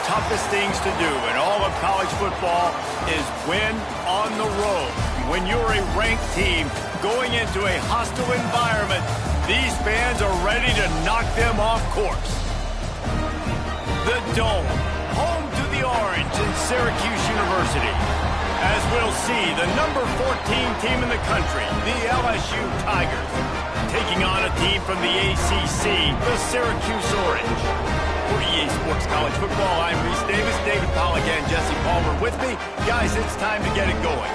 toughest things to do in all of college football is win on the road. When you're a ranked team going into a hostile environment, these fans are ready to knock them off course. The Dome, home to the Orange in Syracuse University. As we'll see, the number 14 team in the country, the LSU Tigers, taking on a team from the ACC, the Syracuse Orange. For EA Sports College Football, I'm Reese Davis, David Pollack, and Jesse Palmer with me. Guys, it's time to get it going.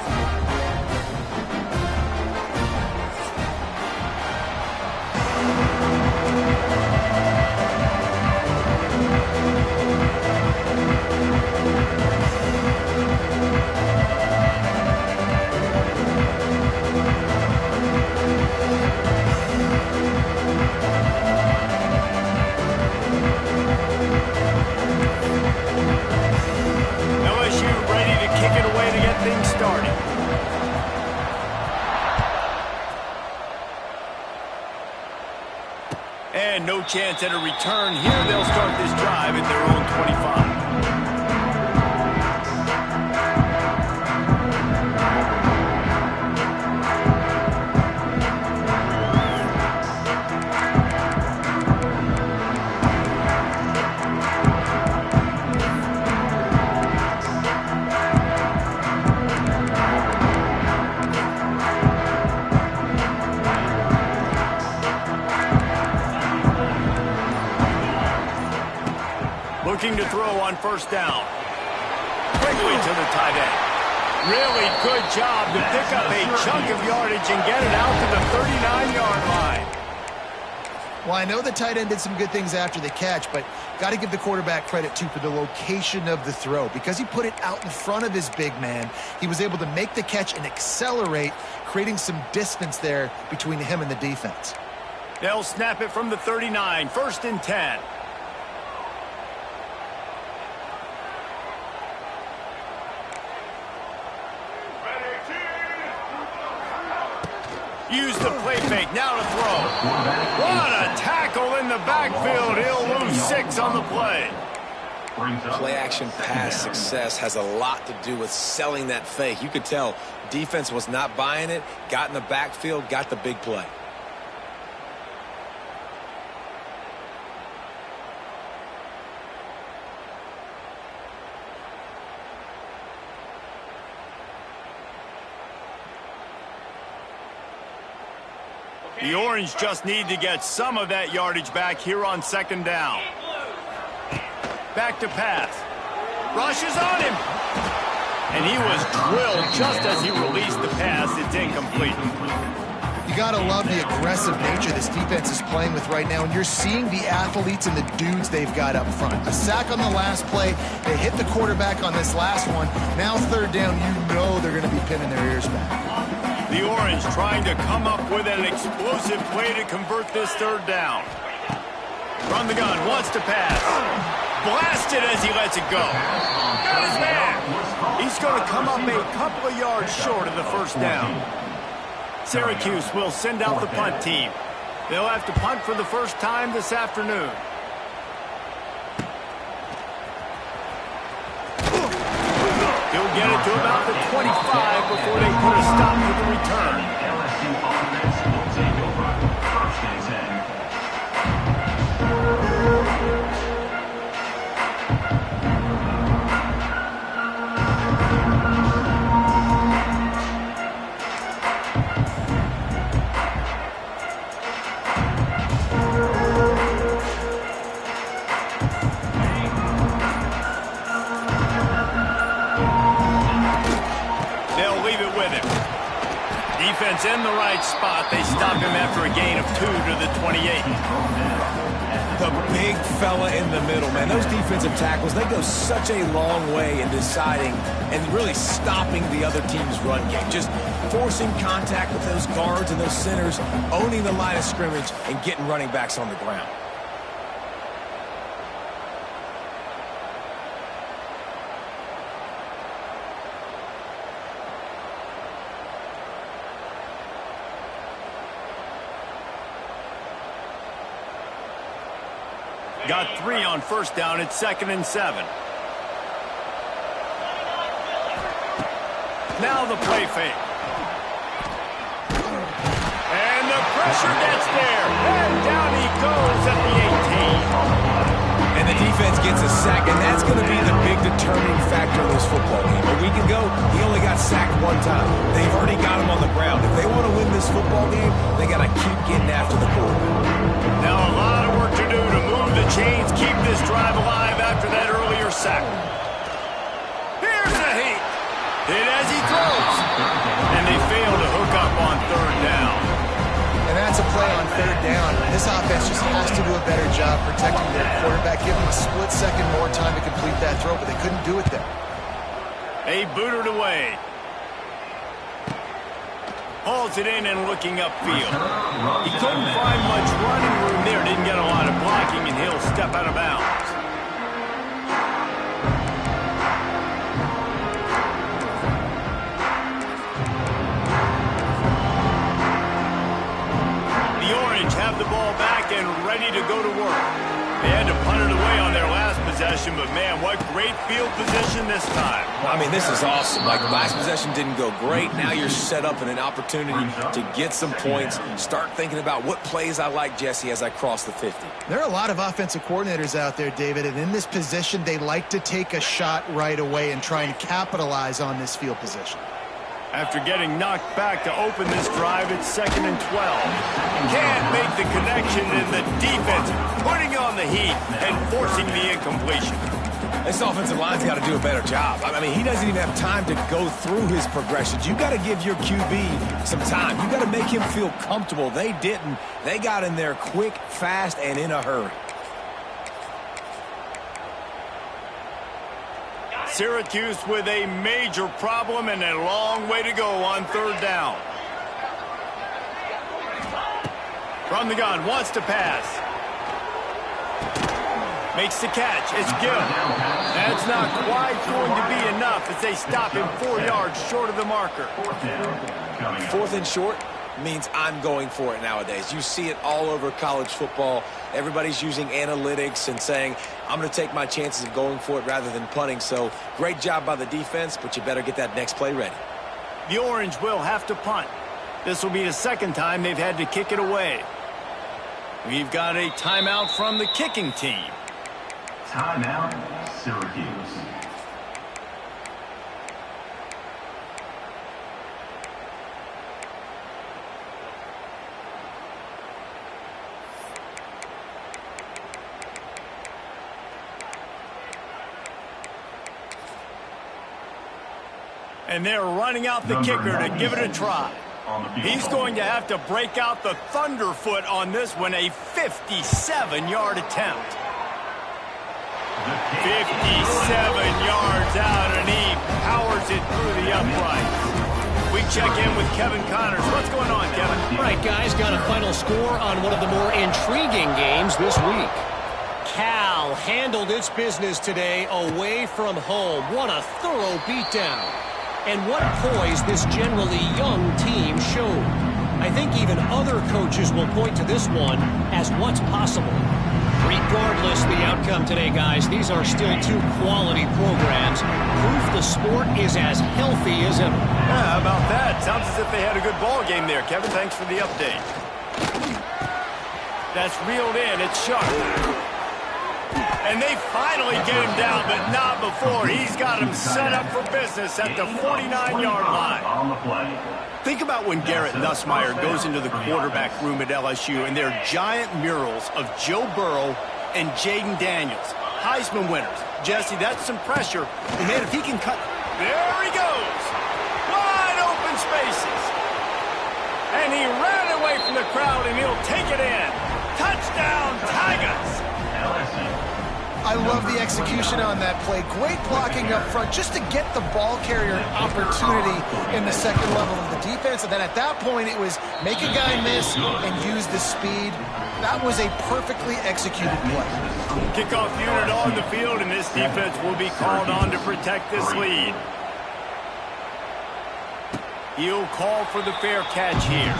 And no chance at a return here. They'll start this drive at their own 25. Looking to throw on first down. Quickly to the tight end. Really good job to pick up a chunk of yardage and get it out to the 39-yard line. Well, I know the tight end did some good things after the catch, but got to give the quarterback credit, too, for the location of the throw. Because he put it out in front of his big man, he was able to make the catch and accelerate, creating some distance there between him and the defense. They'll snap it from the 39, 1st and 10. Use the play fake, now to throw. What a tackle in the backfield. He'll lose 6 on the play. Play action pass success has a lot to do with selling that fake. You could tell defense was not buying it, got in the backfield, got the big play. The Orange just need to get some of that yardage back here on 2nd down. Back to pass. Rushes on him. And he was drilled just as he released the pass. It's incomplete. You got to love the aggressive nature this defense is playing with right now, and you're seeing the athletes and the dudes they've got up front. A sack on the last play. They hit the quarterback on this last one. Now 3rd down, you know they're going to be pinning their ears back. The Orange trying to come up with an explosive play to convert this 3rd down. From the gun, wants to pass. Blasted as he lets it go. Got his man. He's going to come up a couple of yards short of the 1st down. Syracuse will send out the punt team. They'll have to punt for the first time this afternoon. He'll get it to about the 25 before they put a stop to the return. LSU offense will take over 1st and 10. Defense in the right spot. They stop him after a gain of 2 to the 28. The big fella in the middle, man. Those defensive tackles, they go such a long way in deciding and really stopping the other team's run game. Just forcing contact with those guards and those centers, owning the line of scrimmage, and getting running backs on the ground. Got 3 on 1st down. It's 2nd and 7. Now the play fake. And the pressure gets there. And down he goes at the 18. And the defense gets a sack, and that's going to be the big determining factor in this football game. A week ago, he only got sacked one time. They've already got him on the ground. If they want to win this football game, they got to keep getting after the quarterback. Now a lot of work to do to move the chains, keep this drive alive after that earlier sack. Here's the heat. Hit as he throws. And they fail to hook up on third down. And that's a play on third down. This offense just has to do a better job protecting their quarterback, give him a split second more time to complete that throw, but they couldn't do it there. They booted away. Hauls it in and looking upfield. He couldn't find much running room there. Didn't get a lot of blocking, and he'll step out of bounds. The Orange have the ball back and ready to go to work. They had to punt it away on their last possession, but man, what great field position this time. I mean, this is awesome. Like, last possession didn't go great. Now you're set up in an opportunity to get some points. Start thinking about what plays I like, Jesse, as I cross the 50. There are a lot of offensive coordinators out there, David, and in this position, they like to take a shot right away and try and capitalize on this field position. After getting knocked back to open this drive, it's 2nd and 12. Can't make the connection, and the defense putting on the heat and forcing the incompletion. This offensive line's got to do a better job. I mean, he doesn't even have time to go through his progressions. You got to give your QB some time. You got to make him feel comfortable. They didn't. They got in there quick, fast, and in a hurry. Syracuse with a major problem and a long way to go on third down. From the gun, wants to pass. Makes the catch. It's good. That's not quite going to be enough as they stop him 4 yards short of the marker. 4th and short means I'm going for it nowadays. You see it all over college football. Everybody's using analytics and saying, I'm going to take my chances of going for it rather than punting. So great job by the defense, but you better get that next play ready. The Orange will have to punt. This will be the second time they've had to kick it away. We've got a timeout from the kicking team. Timeout, Syracuse. And they're running out the kicker to give it a try. He's going to have to break out the thunderfoot on this one, a 57-yard attempt. 57 yards out, and he powers it through the uprights. We check in with Kevin Connors. What's going on, Kevin? All right, guys, got a final score on one of the more intriguing games this week. Cal handled its business today away from home. What a thorough beatdown. And what poise this generally young team showed. I think even other coaches will point to this one as what's possible. Regardless of the outcome today, guys, these are still two quality programs. Proof the sport is as healthy as ever. Yeah, how about that? Sounds as if they had a good ball game there. Kevin, thanks for the update. That's reeled in. It's sharp. And they finally get him down, but not before. He's got him set up for business at the 49-yard line. Think about when Garrett Nussmeier goes into the quarterback room at LSU and there are giant murals of Joe Burrow and Jaden Daniels, Heisman winners. Jesse, that's some pressure. And man, if he can cut... There he goes! Wide open spaces. And he ran away from the crowd, and he'll take it in. Touchdown, Tigers! I love the execution on that play. Great blocking up front just to get the ball carrier an opportunity in the second level of the defense. And then at that point, it was make a guy miss and use the speed. That was a perfectly executed play. Kickoff unit on the field, and this defense will be called on to protect this lead. He'll call for the fair catch here.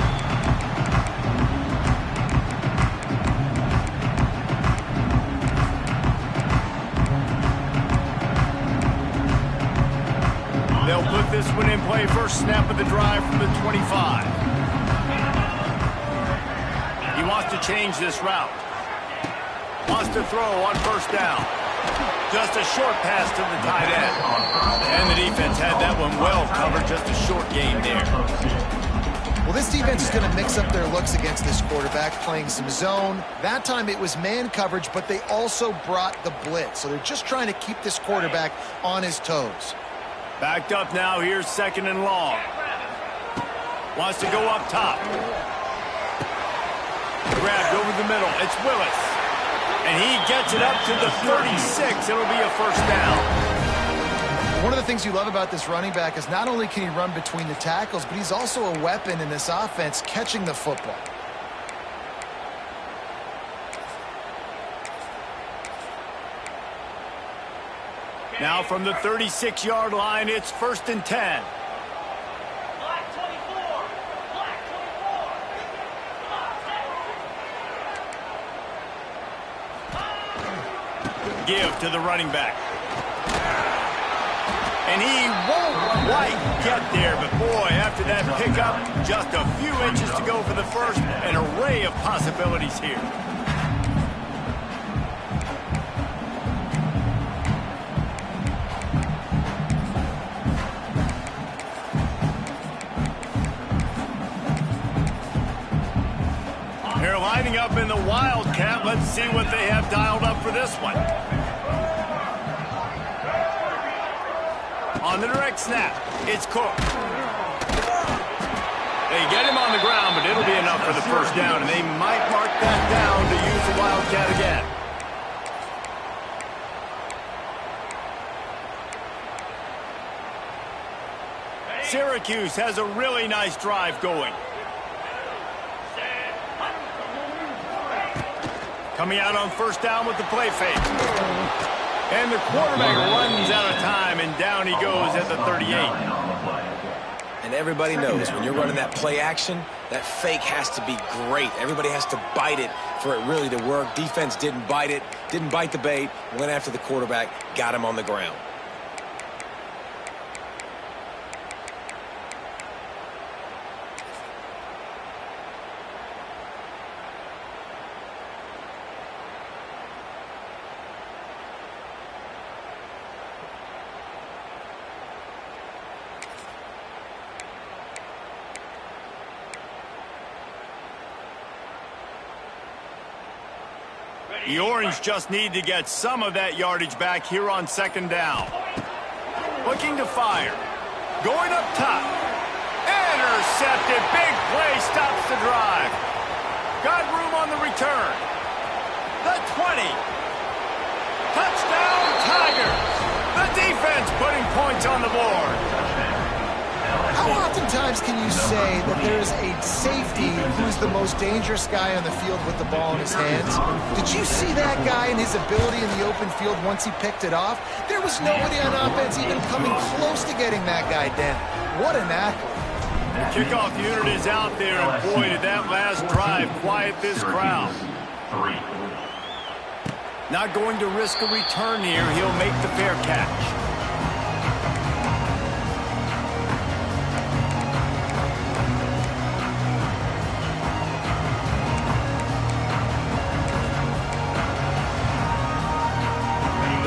They'll put this one in play away first snap of the drive from the 25. He wants to change this route. Wants to throw on first down. Just a short pass to the tight end. And the defense had that one well covered. Just a short game there. Well, this defense is going to mix up their looks against this quarterback, playing some zone. That time it was man coverage, but they also brought the blitz. So they're just trying to keep this quarterback on his toes. Backed up now. Here's second and long. Wants to go up top. Grabbed over the middle. It's Willis. And he gets it up to the 36. It'll be a first down. One of the things you love about this running back is not only can he run between the tackles, but he's also a weapon in this offense catching the football. Now from the 36-yard line, it's first and 10. Give to the running back. And he won't quite get there, but boy, after that pickup, just a few inches to go for the first. An array of possibilities here. They're lining up in the Wildcat. Let's see what they have dialed up for this one. On the direct snap, it's Cook. They get him on the ground, but it'll be enough for the first down, and they might mark that down to use the Wildcat again. Syracuse has a really nice drive going. Coming out on first down with the play fake. And the quarterback runs out of time, and down he goes at the 38. And everybody knows when you're running that play action, that fake has to be great. Everybody has to bite it for it really to work. Defense didn't bite it, didn't bite the bait, went after the quarterback, got him on the ground. The Orange just need to get some of that yardage back here on second down. Looking to fire. Going up top. Intercepted. Big play stops the drive. Got room on the return. The 20. Touchdown Tigers. The defense putting points on the board. How oftentimes can you say that there is a safety who's the most dangerous guy on the field with the ball in his hands? Did you see that guy and his ability in the open field once he picked it off? There was nobody on offense even coming close to getting that guy down. What an athlete. The kickoff unit is out there, and boy, did that last drive quiet this crowd. Not going to risk a return here. He'll make the fair catch.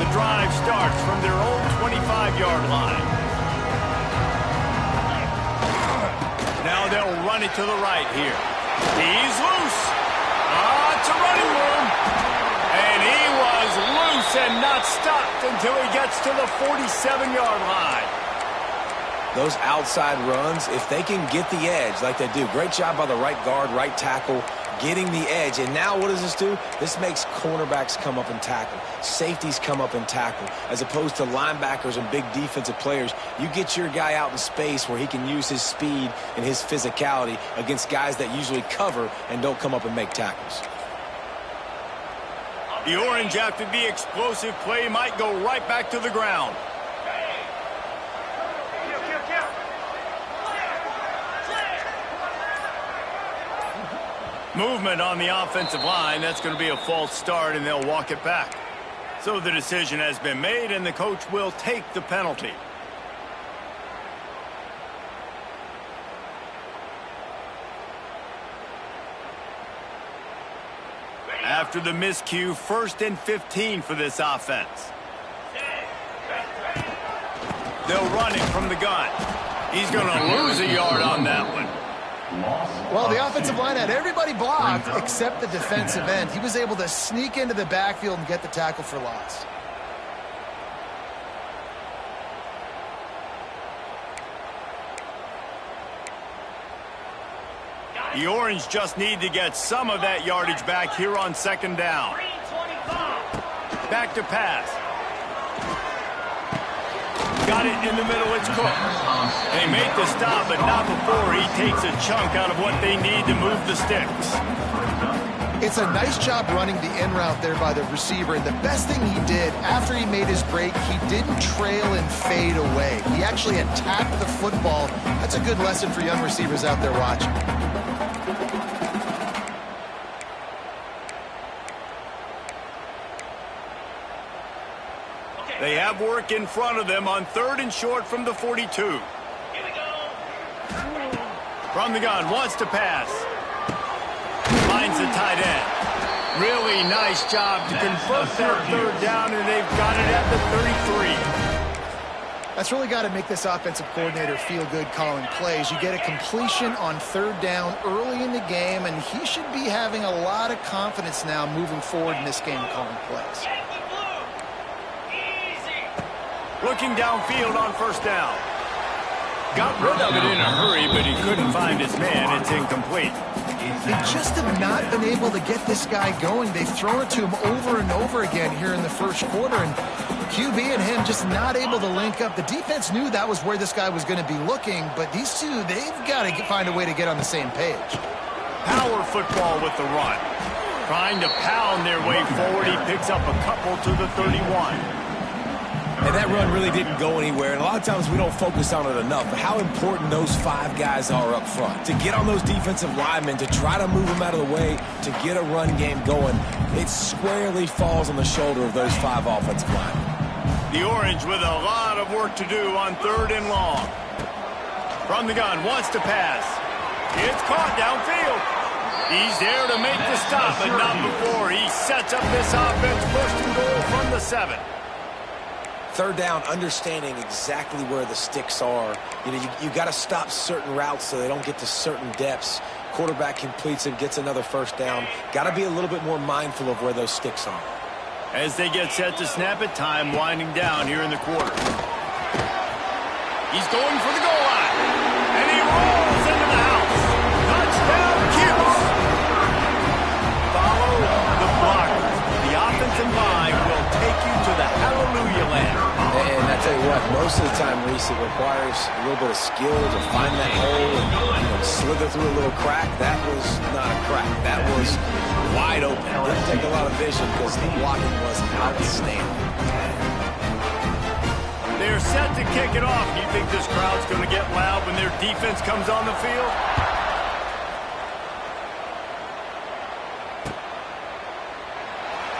Drive starts from their own 25-yard line. Now they'll run it to the right here. He's loose. It's a running room. And he was loose and not stopped until he gets to the 47-yard line. Those outside runs, if they can get the edge like they do, great job by the right guard, right tackle, getting the edge. And now what does this do? This makes cornerbacks come up and tackle. Safeties come up and tackle. As opposed to linebackers and big defensive players, you get your guy out in space where he can use his speed and his physicality against guys that usually cover and don't come up and make tackles. The Orange, after the explosive play, might go right back to the ground. Movement on the offensive line. That's going to be a false start, and they'll walk it back. So the decision has been made, and the coach will take the penalty. After the miscue, 1st and 15 for this offense. They'll run it from the gun. He's going to lose a yard on that one. Well, the offensive line had everybody blocked except the defensive end. He was able to sneak into the backfield and get the tackle for loss. The Orange just need to get some of that yardage back here on 2nd down. Back to pass. Got it in the middle, it's Cook. They make the stop, but not before he takes a chunk out of what they need to move the sticks. It's a nice job running the in route there by the receiver, and the best thing he did after he made his break, he didn't trail and fade away. He actually attacked the football. That's a good lesson for young receivers out there watching. They have work in front of them on 3rd and short from the 42. Here we go. From the gun, wants to pass. Finds the tight end. Really nice job to convert that 3rd down, and they've got it at the 33. That's really got to make this offensive coordinator feel good calling plays. You get a completion on 3rd down early in the game, and he should be having a lot of confidence now moving forward in this game calling plays. Looking downfield on 1st down. Got rid of it in a hurry, but he couldn't find his man. It's incomplete. They just have not been able to get this guy going. They've thrown it to him over and over again here in the 1st quarter, and QB and him just not able to link up. The defense knew that was where this guy was going to be looking, but these two, they've got to find a way to get on the same page. Power football with the run. Trying to pound their way forward. He picks up a couple to the 31. And that run really didn't go anywhere. And a lot of times we don't focus on it enough. But how important those 5 guys are up front. To get on those defensive linemen, to try to move them out of the way, to get a run game going, it squarely falls on the shoulder of those 5 offensive linemen. The Orange with a lot of work to do on 3rd and long. From the gun, wants to pass. It's caught downfield. He's there to make the stop, but not before. He sets up this offense, 1st and goal from the 7. 3rd down, understanding exactly where the sticks are. You know, you got to stop certain routes so they don't get to certain depths. Quarterback completes it, gets another 1st down. Got to be a little bit more mindful of where those sticks are. As they get set to snap it, time winding down here in the quarter. He's going for the goal line. And he rolls into the house. Touchdown, Cuse. Follow the blockers. The offensive line will take you to the hallelujah land. And I tell you what, most of the time, Reese, it requires a little bit of skill to find that hole and slither through a little crack. That was not a crack. That was wide open. Didn't take a lot of vision because the blocking was outstanding. They're set to kick it off. Do you think this crowd's going to get loud when their defense comes on the field?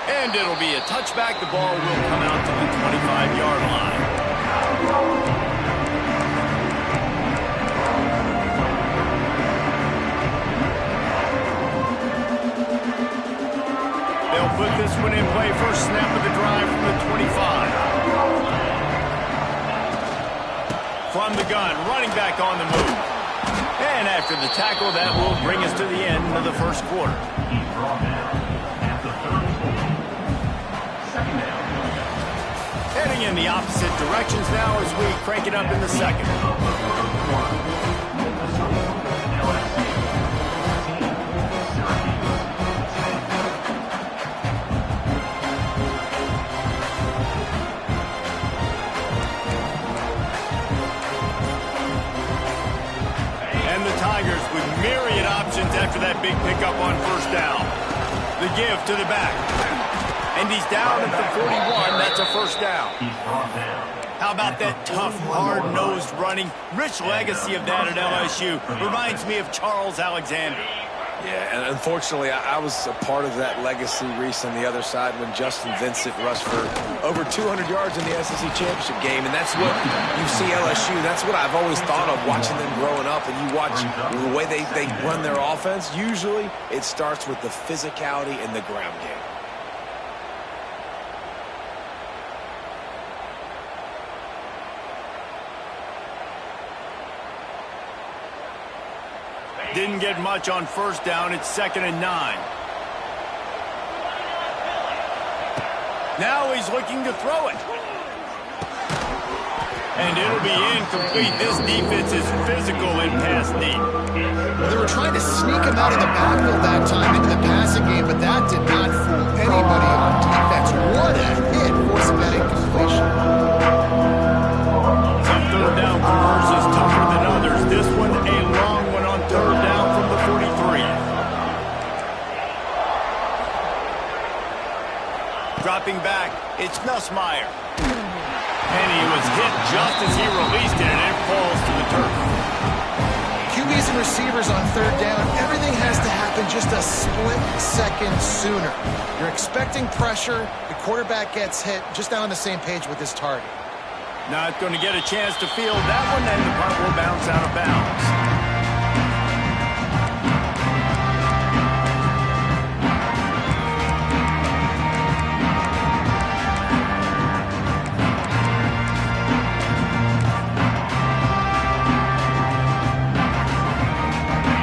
And it'll be a touchback. The ball will come out to the 25-yard line. They'll put this one in play. First snap of the drive from the 25. From the gun, running back on the move. And after the tackle, that will bring us to the end of the 1st quarter. Heading in the opposite directions now as we crank it up in the 2nd. And the Tigers with myriad options after that big pickup on 1st down. The give to the back. And he's down at the 41. That's a 1st down. How about that tough, hard-nosed running? Rich legacy of that at LSU. Reminds me of Charles Alexander. Yeah, and unfortunately, I was a part of that legacy, Reese, on the other side when Justin Vincent rushed for over 200 yards in the SEC championship game, and that's what you see LSU. That's what I've always thought of watching them growing up, and you watch the way they run their offense. Usually, it starts with the physicality in the ground game. Didn't get much on first down. It's 2nd and 9. Now he's looking to throw it. And it'll be incomplete. This defense is physical in pass deep. Well, they were trying to sneak him out of the backfield that time into the passing game, but that did not fool anybody on defense. What a hit, forcing that incompletion. Some third down conversions tougher than others. This one a long one on third down from the 43. Dropping back, it's Nussmeier. And he was hit just as he released it, and it falls to the turf. QBs and receivers on third down, everything has to happen just a split second sooner. You're expecting pressure, the quarterback gets hit, just not on the same page with his target. Not going to get a chance to field that one, and the punt will bounce out of bounds.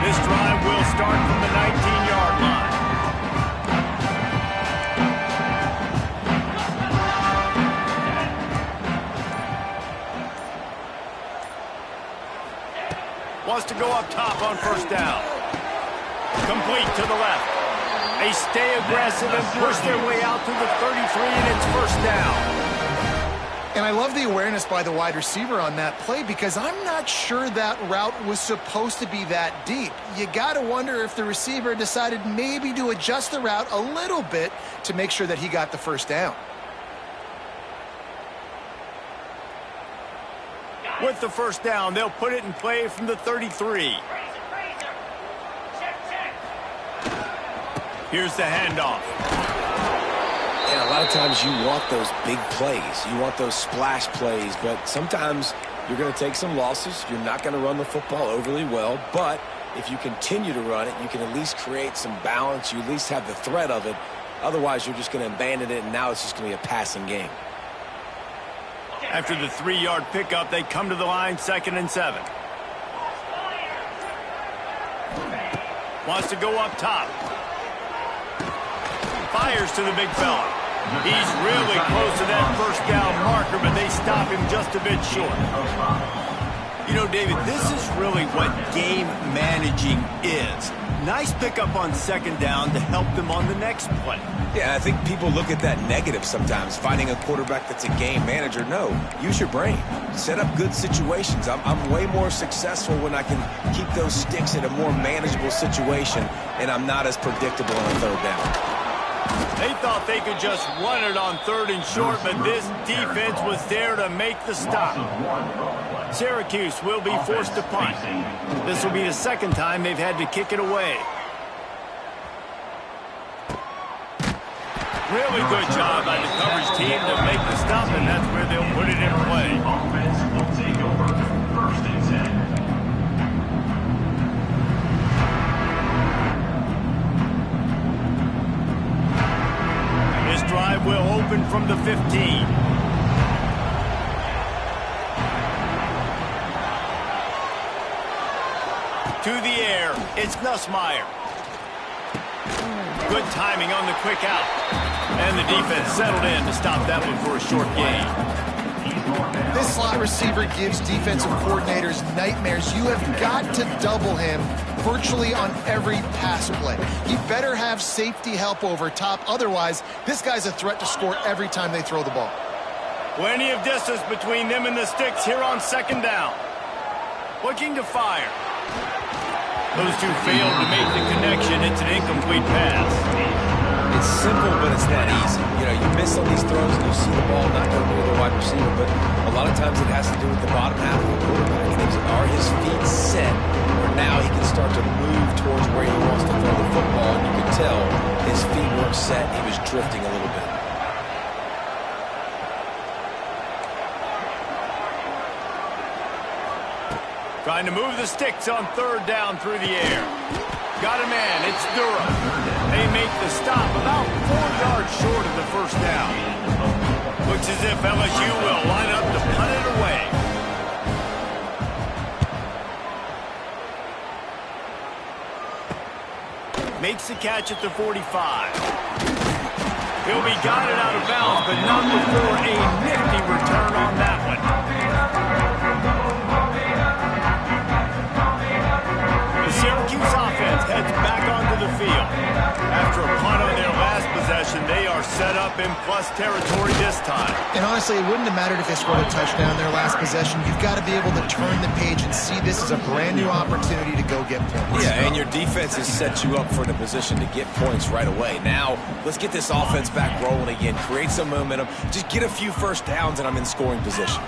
This drive will start from the 19-yard line. Wants to go up top on first down. Complete to the left. They stay aggressive and push their way out to the 33, and it's first down. And I love the awareness by the wide receiver on that play because I'm not sure that route was supposed to be that deep. You got to wonder if the receiver decided maybe to adjust the route a little bit to make sure that he got the first down. With the first down, they'll put it in play from the 33. Here's the handoff. And a lot of times you want those big plays. You want those splash plays, but sometimes you're going to take some losses. You're not going to run the football overly well, but if you continue to run it, you can at least create some balance. You at least have the threat of it. Otherwise, you're just going to abandon it, and now it's just going to be a passing game. After the 3-yard pickup, they come to the line, 2nd and 7. Wants to go up top. Fires to the big fella. He's really close to that first down marker, but they stop him just a bit short. You know, David, this is really what game managing is. Nice pickup on 2nd down to help them on the next play. Yeah, I think people look at that negative sometimes, finding a quarterback that's a game manager. No, use your brain. Set up good situations. I'm way more successful when I can keep those sticks in a more manageable situation, and I'm not as predictable on a third down. They thought they could just run it on 3rd and short, but this defense was there to make the stop. Syracuse will be forced to punt. This will be the 2nd time they've had to kick it away. Really good job by the coverage team to make the stop, and that's where they'll put it in play. Offense will take over 1st and 10. This drive will open from the 15. To the air, it's Nussmeier. Good timing on the quick out. And the defense settled in to stop that one for a short gain. This slot receiver gives defensive coordinators nightmares. You have got to double him virtually on every pass play. He better have safety help over top. Otherwise, this guy's a threat to score every time they throw the ball. Plenty of distance between them and the sticks here on 2nd down. Looking to fire. Those two failed to make the connection. It's an incomplete pass. It's simple, but it's not easy. You know, you miss on these throws and you see the ball not go near the wide receiver, but a lot of times it has to do with the bottom half of the quarterback. And are his feet set where now he can start to move towards where he wants to throw the football? And you can tell his feet weren't set. He was drifting a little bit. Trying to move the sticks on third down through the air. Got a man. It's Durham. They make the stop about 4 yards short of the first down. Looks as if LSU will line up to punt it away. Makes the catch at the 45. He'll be guided out of bounds, but not before a nifty return on that one. The Syracuse offense heads back onto the field. After a punt on their last possession, they are set up in plus territory this time. And honestly, it wouldn't have mattered if they scored a touchdown their last possession. You've got to be able to turn the page and see this as a brand new opportunity to go get points. Yeah, and your defense has set you up for the position to get points right away. Now, let's get this offense back rolling again, create some momentum, just get a few first downs, and I'm in scoring position.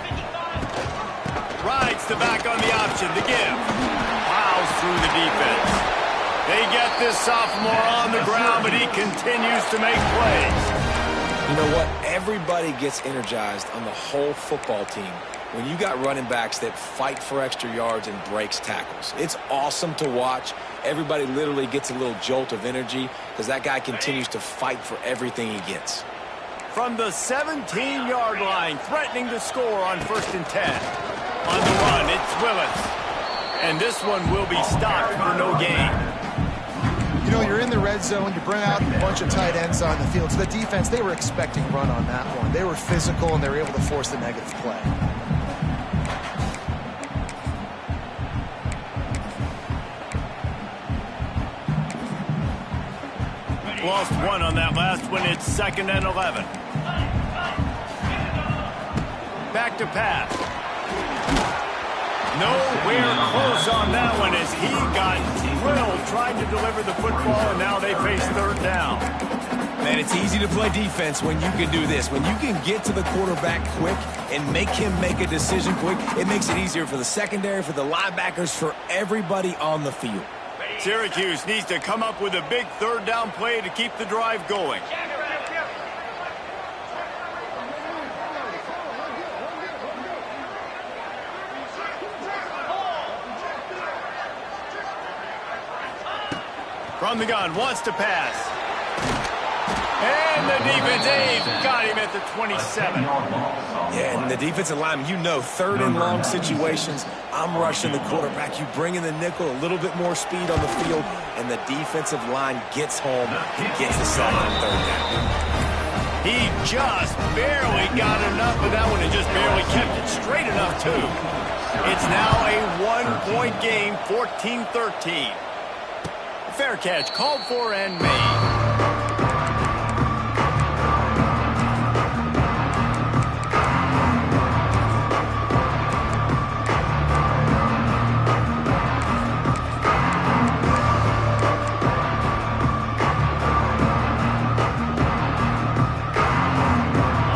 Rides the back on the option to give. Plows through the defense. They get this sophomore on the ground, but he continues to make plays. You know what? Everybody gets energized on the whole football team when you got running backs that fight for extra yards and breaks tackles. It's awesome to watch. Everybody literally gets a little jolt of energy because that guy continues to fight for everything he gets. From the 17-yard line, threatening to score on 1st and 10. On the run, it's Willis. And this one will be stopped for no gain. You know, you're in the red zone, you bring out a bunch of tight ends on the field. So the defense, they were expecting run on that one. They were physical, and they were able to force the negative play. Lost one on that last one. It's 2nd and 11. Back to pass. Nowhere close on that one as he got drilled trying to deliver the football, and now they face 3rd down. Man, it's easy to play defense when you can do this. When you can get to the quarterback quick and make him make a decision quick, it makes it easier for the secondary, for the linebackers, for everybody on the field. Syracuse needs to come up with a big 3rd down play to keep the drive going. From the gun, wants to pass. And the defense, got him at the 27. Yeah, and the defensive lineman, you know, 3rd and long situations, I'm rushing the quarterback. You bring in the nickel, a little bit more speed on the field, and the defensive line gets home, gets the sack on 3rd down. He just barely got enough of that one and just barely kept it straight enough, too. It's now a 1-point game, 14-13. Fair catch, called for and made.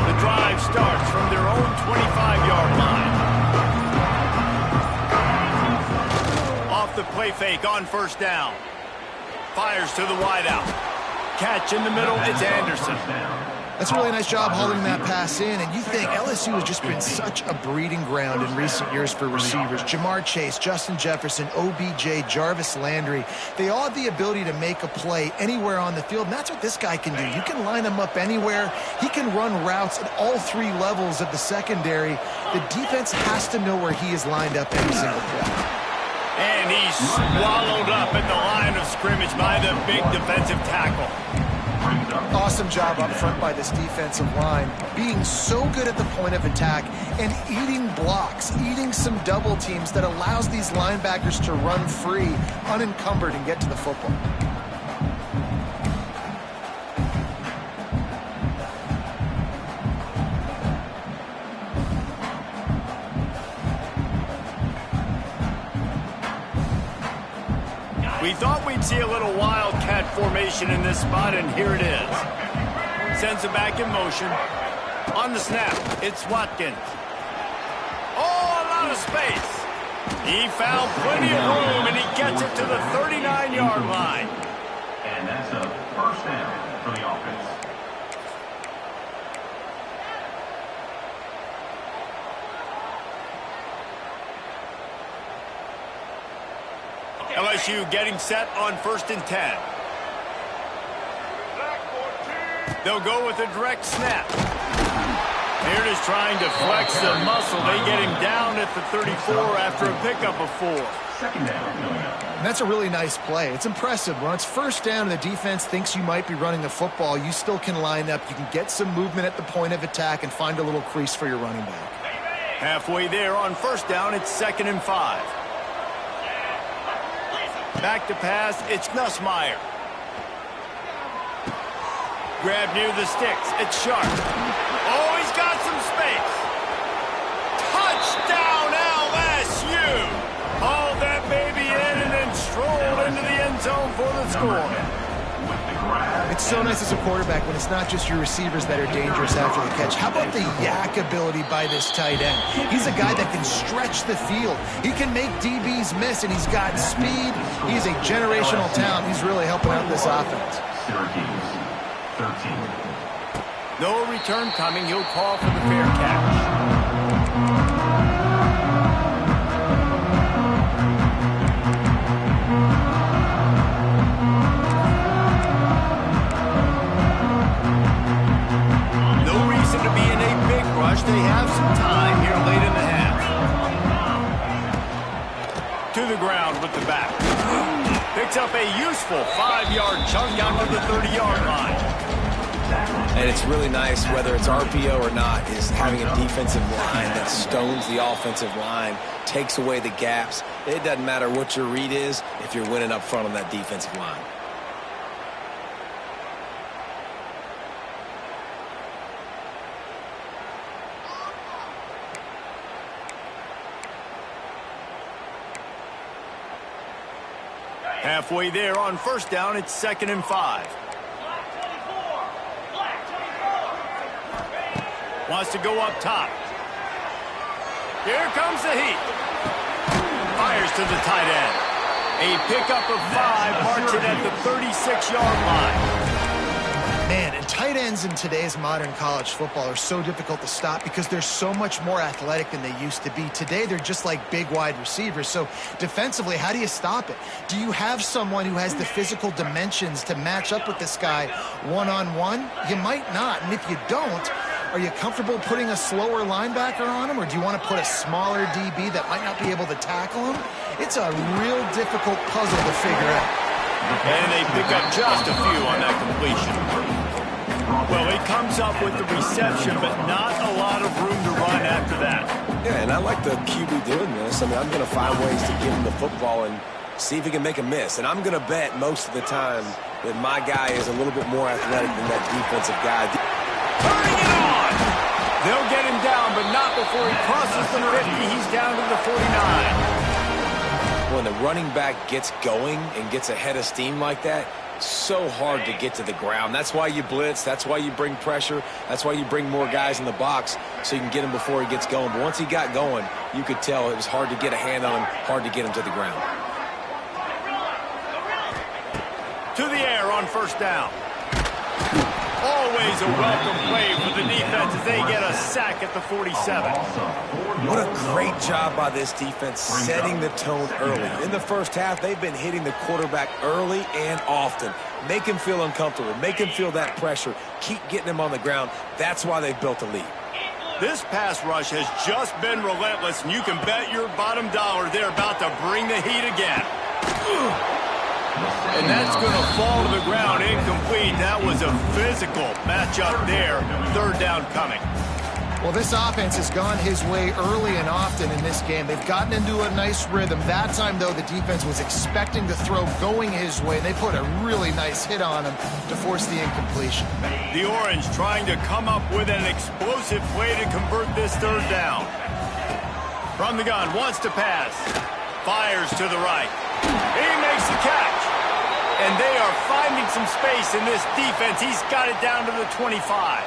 The drive starts from their own 25-yard line. Off the play fake on 1st down. Fires to the wideout. Catch in the middle, it's Anderson. That's a really nice job holding that pass in, and you think LSU has just been such a breeding ground in recent years for receivers. Jamar Chase, Justin Jefferson, OBJ, Jarvis Landry, they all have the ability to make a play anywhere on the field, and that's what this guy can do. You can line him up anywhere. He can run routes at all 3 levels of the secondary. The defense has to know where he is lined up every single play. And he's swallowed up at the line of scrimmage by the big defensive tackle. Awesome job up front by this defensive line, being so good at the point of attack and eating blocks, eating some double teams that allows these linebackers to run free, unencumbered, and get to the football. We thought we'd see a little wildcat formation in this spot, and here it is. Sends it back in motion. On the snap, it's Watkins. Oh, a lot of space. He found plenty of room, and he gets it to the 39-yard line. And that's a first down for the offense. LSU getting set on 1st and 10. They'll go with a direct snap. Here it is trying to flex the muscle. They get him down at the 34 after a pickup of 4. Second down coming up. And that's a really nice play. It's impressive. When it's first down and the defense thinks you might be running the football, you still can line up. You can get some movement at the point of attack and find a little crease for your running back. Halfway there on 1st down, it's 2nd and 5. Back to pass, it's Nussmeier. Grab near the sticks, it's Sharp. Oh, he's got some space. Touchdown, LSU! Hauled that baby in and then strolled into the end zone for the score. It's so nice as a quarterback when it's not just your receivers that are dangerous after the catch. How about the yak ability by this tight end? He's a guy that can stretch the field. He can make DBs miss, and he's got speed. He's a generational talent. He's really helping out this offense. Syracuse, 13. No return coming. He'll call for the fair catch. They have some time here late in the half. To the ground with the back. Picks up a useful 5-yard chunk down to the 30-yard line. And it's really nice, whether it's RPO or not, is having a defensive line that stones the offensive line, takes away the gaps. It doesn't matter what your read is if you're winning up front on that defensive line. Halfway there on 1st down, it's 2nd and 5. Wants to go up top. Here comes the heat. Fires to the tight end. A pickup of 5, marks it at the 36-yard line. Man, and tight ends in today's modern college football are so difficult to stop because they're so much more athletic than they used to be. Today, they're just like big wide receivers. So defensively, how do you stop it? Do you have someone who has the physical dimensions to match up with this guy one-on-one? You might not, and if you don't, are you comfortable putting a slower linebacker on him, or do you want to put a smaller DB that might not be able to tackle him? It's a real difficult puzzle to figure out. And they pick up just a few on that completion. Well, he comes up with the reception, but not a lot of room to run after that. Yeah, and I like the QB doing this. I mean, I'm going to find ways to give him the football and see if he can make a miss. And I'm going to bet most of the time that my guy is a little bit more athletic than that defensive guy. Turning it on! They'll get him down, but not before he crosses the 50. He's down to the 49. When the running back gets going and gets ahead of steam like that, so hard to get to the ground. That's why you blitz. That's why you bring pressure. That's why you bring more guys in the box so you can get him before he gets going. But once he got going, you could tell it was hard to get a hand on him, hard to get him to the ground. To the air on 1st down. Always a welcome play for the defense as they get a sack at the 47. What a great job by this defense setting the tone early. In the first half, they've been hitting the quarterback early and often. Make him feel uncomfortable. Make him feel that pressure. Keep getting him on the ground. That's why they've built a lead. This pass rush has just been relentless, and you can bet your bottom dollar they're about to bring the heat again. And that's going to fall to the ground incomplete. That was a physical matchup there. 3rd down coming. Well, this offense has gone his way early and often in this game. They've gotten into a nice rhythm. That time, though, the defense was expecting the throw going his way. They put a really nice hit on him to force the incompletion. The Orange trying to come up with an explosive play to convert this 3rd down. From the gun, wants to pass. Fires to the right. He makes the catch. And they are finding some space in this defense. He's got it down to the 25.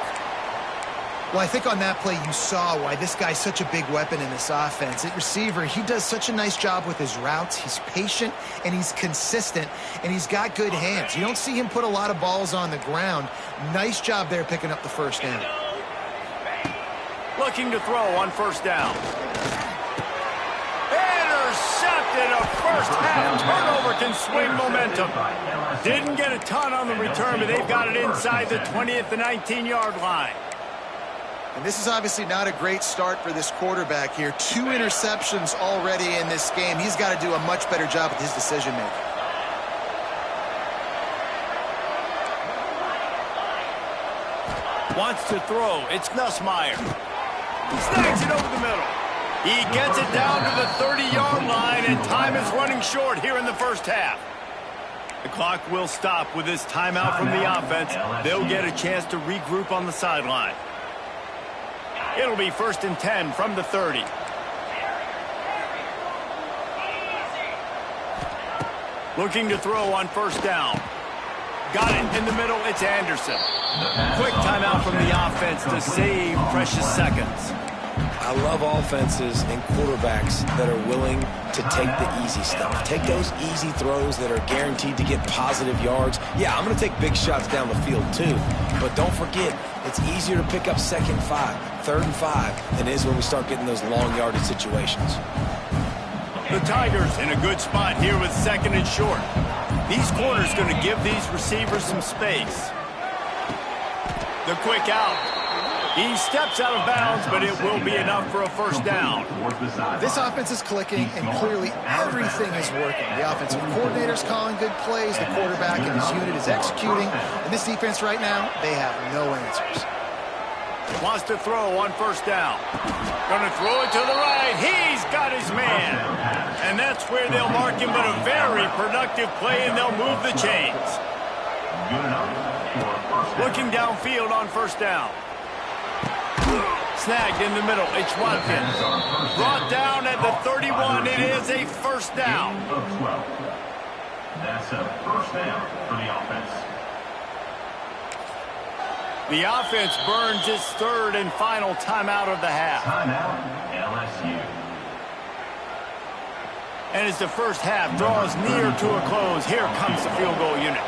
Well, I think on that play you saw why this guy's such a big weapon in this offense. At receiver, he does such a nice job with his routes. He's patient, and he's consistent, and he's got good hands. You don't see him put a lot of balls on the ground. Nice job there picking up the first down. Looking to throw on first down. Intercepted. A first-half turnover can swing momentum. Didn't get a ton on the return, but they've got it inside the 20 at the 19-yard line. And this is obviously not a great start for this quarterback here. 2 interceptions already in this game. He's got to do a much better job with his decision-making. Wants to throw. It's Nussmeier. He snags it over the middle. He gets it down to the 30-yard line, and time is running short here in the first half. The clock will stop with this timeout from the offense. They'll get a chance to regroup on the sideline. It'll be 1st and 10 from the 30. Looking to throw on first down. Got it in the middle. It's Anderson. Quick timeout from the offense to save precious seconds. I love offenses and quarterbacks that are willing to take the easy stuff. Take those easy throws that are guaranteed to get positive yards. Yeah, I'm going to take big shots down the field too. But don't forget, it's easier to pick up 2nd and 5, 3rd and 5 than it is when we start getting those long yardage situations. The Tigers in a good spot here with 2nd and short. These corners going to give these receivers some space. The quick out. He steps out of bounds, but it will be enough for a first down. This offense is clicking, and clearly everything is working. The offensive coordinator's calling good plays. The quarterback and his unit is executing. And this defense right now, they have no answers. Wants to throw on first down. Going to throw it to the right. He's got his man. And that's where they'll mark him, but a very productive play, and they'll move the chains. Looking downfield on first down. Snagged in the middle. It's Watkins. Brought down at the 31. It is a first down. That's a first down for the offense. The offense burns its 3rd and final timeout of the half. Timeout, LSU. And as the first half draws near to a close, here comes the field goal unit.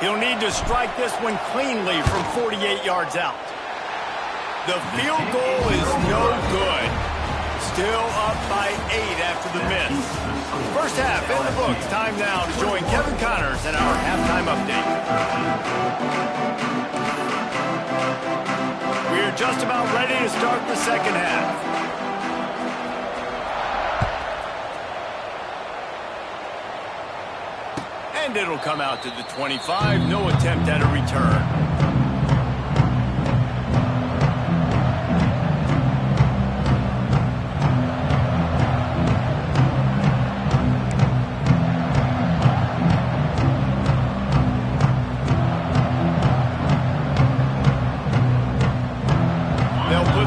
He'll need to strike this one cleanly from 48 yards out. The field goal is no good. Still up by 8 after the miss. First half in the books. Time now to join Kevin Connors in our halftime update. We're just about ready to start the second half. And it'll come out to the 25. No attempt at a return.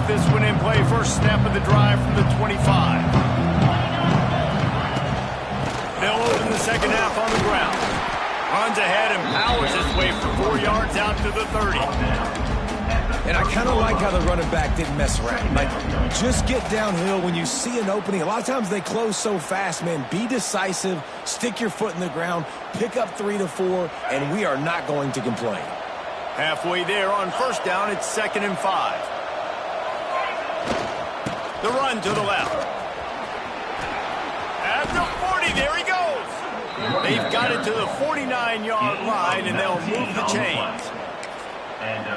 This one in play. First snap of the drive from the 25. They'll open the second half on the ground. Runs ahead and powers his way for 4 yards out to the 30. And I kind of like how the running back didn't mess around. Like, just get downhill when you see an opening. A lot of times they close so fast, man. Be decisive. Stick your foot in the ground. Pick up 3 to 4, and we are not going to complain. Halfway there on first down, it's 2nd and 5. The run to the left. At the 40, there he goes. They've got it to the 49-yard line, and they'll move the chains.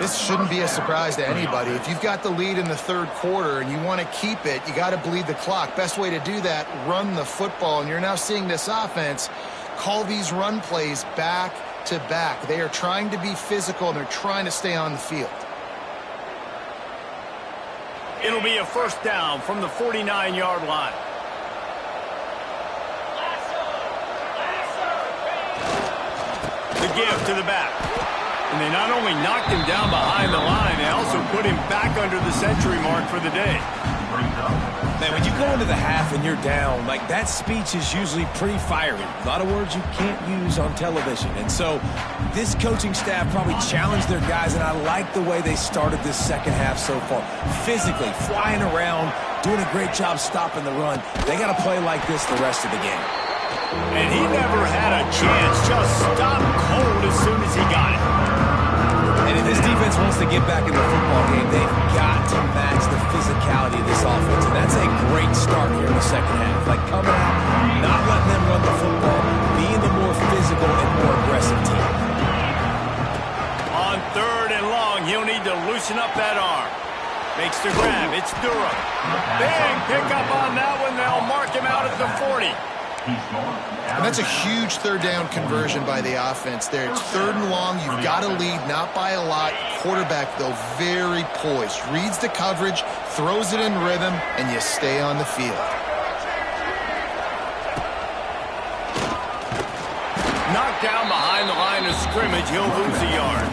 This shouldn't be a surprise to anybody. If you've got the lead in the 3rd quarter and you want to keep it, you got to bleed the clock. Best way to do that, run the football. And you're now seeing this offense call these run plays back to back. They are trying to be physical, and they're trying to stay on the field. It'll be a first down from the 49-yard line. The give to the back. And they not only knocked him down behind the line, they also put him back under the century mark for the day. Man, when you go into the half and you're down, like that speech is usually pretty fiery. A lot of words you can't use on television. And so this coaching staff probably challenged their guys, and I like the way they started this second half so far. Physically, flying around, doing a great job stopping the run. They got to play like this the rest of the game. And he never had a chance. Just stopped cold as soon as he got it. And if this defense wants to get back in the football game, they've got to match the physicality of this offense. And that's a great start here in the second half. Like coming out, not letting them run the football, being the more physical and more aggressive team. On 3rd and long, he'll need to loosen up that arm. Makes the grab. It's Durham. Big pickup on that one. They'll mark him out at the 40. And that's a huge 3rd down conversion by the offense there. It's 3rd and long. You've got to lead, not by a lot. Quarterback, though, very poised. Reads the coverage, throws it in rhythm, and you stay on the field. Knocked down behind the line of scrimmage. He'll lose a yard.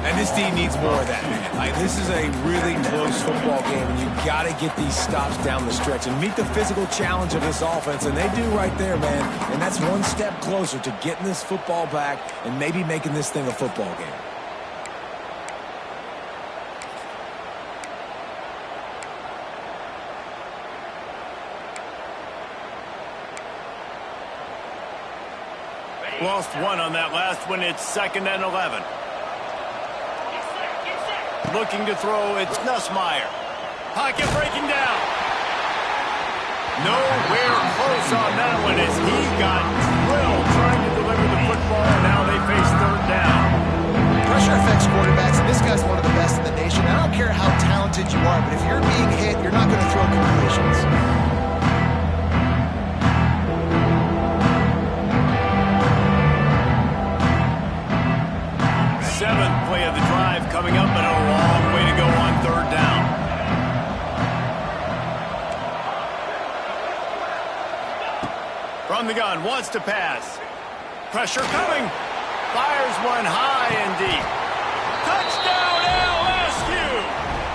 And this team needs more of that, man. Like, this is a really close football game, and you've got to get these stops down the stretch and meet the physical challenge of this offense, and they do right there, man. And that's one step closer to getting this football back and maybe making this thing a football game. Lost one on that last one. It's 2nd and 11. Looking to throw, it's Nussmeier. Pocket breaking down. Nowhere close on that one as he got drilled trying to deliver the football. Now they face 3rd down. Pressure affects quarterbacks, and this guy's one of the best in the nation. I don't care how talented you are, but if you're being hit, you're not going to throw completions. 7th play of the drive coming up, but a long way to go on 3rd down. From the gun, wants to pass. Pressure coming. Fires one high and deep. Touchdown LSU!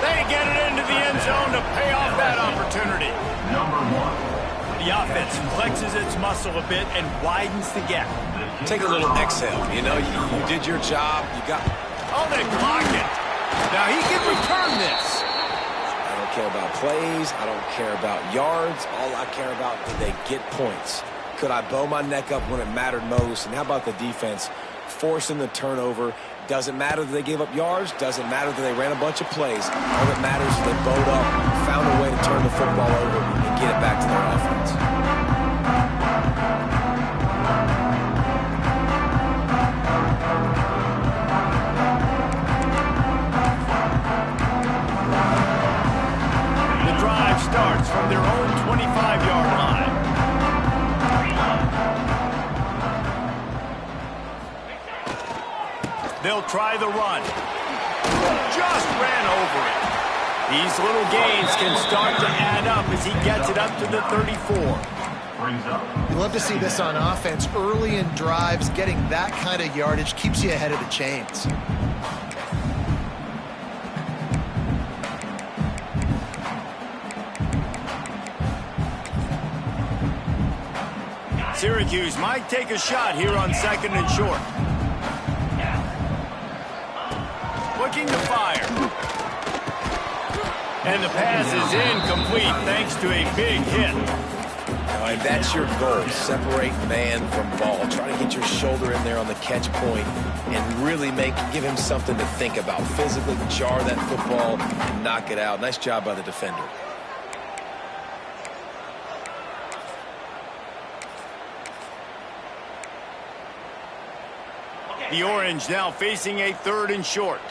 They get it into the end zone to pay off that opportunity. Number 1. The offense flexes its muscle a bit and widens the gap. Take a little exhale. You know, you did your job. You got... Oh, they blocked it. Now he can return this. I don't care about plays. I don't care about yards. All I care about is they get points. Could I bow my neck up when it mattered most? And how about the defense forcing the turnover? Doesn't matter that they gave up yards. Doesn't matter that they ran a bunch of plays. All that matters is they bowed up, found a way to turn the football over, and get it back to their offense. The drive starts from their own 25-yard line. They'll try the run. Just ran over it. These little gains can start to add up as he gets it up to the 34. You love to see this on offense. Early in drives, getting that kind of yardage keeps you ahead of the chains. Syracuse might take a shot here on 2nd and short. Looking to fire. And the pass is incomplete thanks to a big hit. All right, that's your goal. Separate man from ball. Try to get your shoulder in there on the catch point and really give him something to think about. Physically jar that football and knock it out. Nice job by the defender. The Orange now facing a 3rd and short.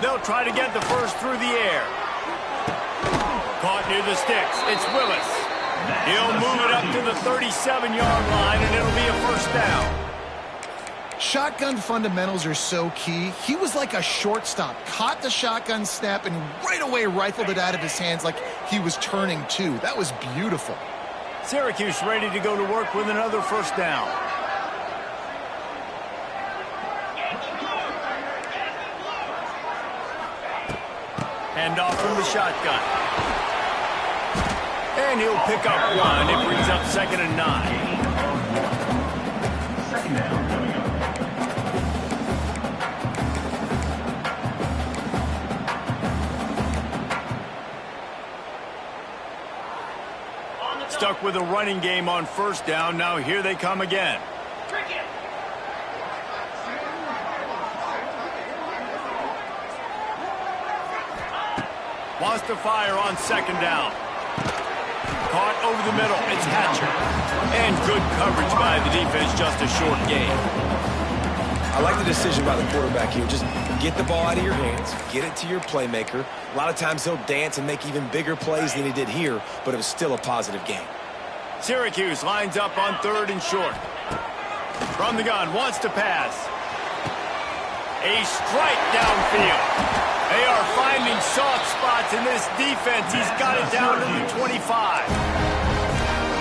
They'll try to get the first through the air. Caught near the sticks. It's Willis. He'll move it up to the 37-yard line, and it'll be a 1st down. Shotgun fundamentals are so key. He was like a shortstop. Caught the shotgun snap and right away rifled it out of his hands like he was turning two. That was beautiful. Syracuse ready to go to work with another 1st down. Hand off from the shotgun. And he'll pick up one. It brings up 2nd and 9. Second down coming up. Stuck with a running game on 1st down. Now here they come again. Wants to fire on 2nd down. Caught over the middle. It's Hatcher. And good coverage by the defense. Just a short gain. I like the decision by the quarterback here. Just get the ball out of your hands. Get it to your playmaker. A lot of times he'll dance and make even bigger plays than he did here, but it was still a positive game. Syracuse lines up on 3rd and short. From the gun. Wants to pass. A strike downfield. They are finding soft spots in this defense. He's got it down to the 25.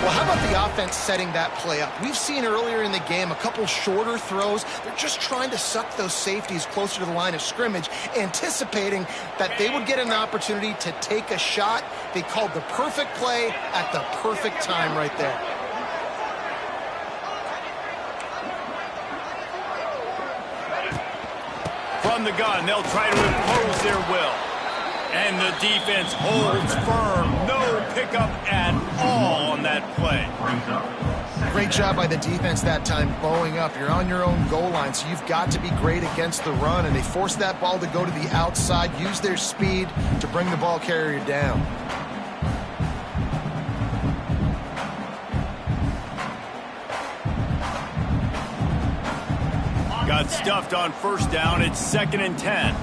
Well, how about the offense setting that play up? We've seen earlier in the game a couple shorter throws. They're just trying to suck those safeties closer to the line of scrimmage, anticipating that they would get an opportunity to take a shot. They called the perfect play at the perfect time right there. From the gun, they'll try to impose their will. And the defense holds firm. No pickup at all on that play. Great job by the defense that time, bowing up. You're on your own goal line, so you've got to be great against the run. And they forced that ball to go to the outside, use their speed to bring the ball carrier down. Got stuffed on 1st down. It's 2nd and 10.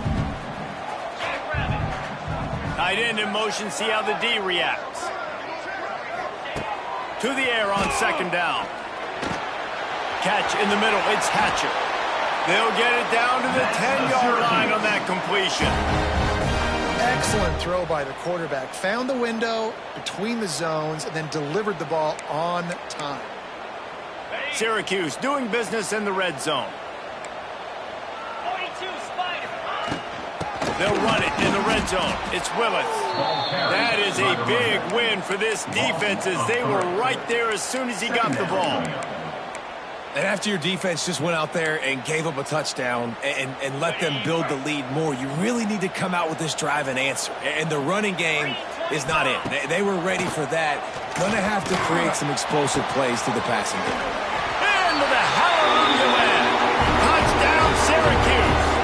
Tight end in motion. See how the D reacts. To the air on 2nd down. Catch in the middle. It's Hatcher. They'll get it down to the 10-yard line on that completion. Excellent throw by the quarterback. Found the window between the zones and then delivered the ball on time. Syracuse doing business in the red zone. They'll run it in the red zone. It's Willis. That is a big win for this defense as they were right there as soon as he got the ball. And after your defense just went out there and gave up a touchdown and let them build the lead more, you really need to come out with this drive and answer. And the running game is not it. They were ready for that. Going to have to create some explosive plays to the passing game. Into the hallelujah land. Touchdown, Syracuse.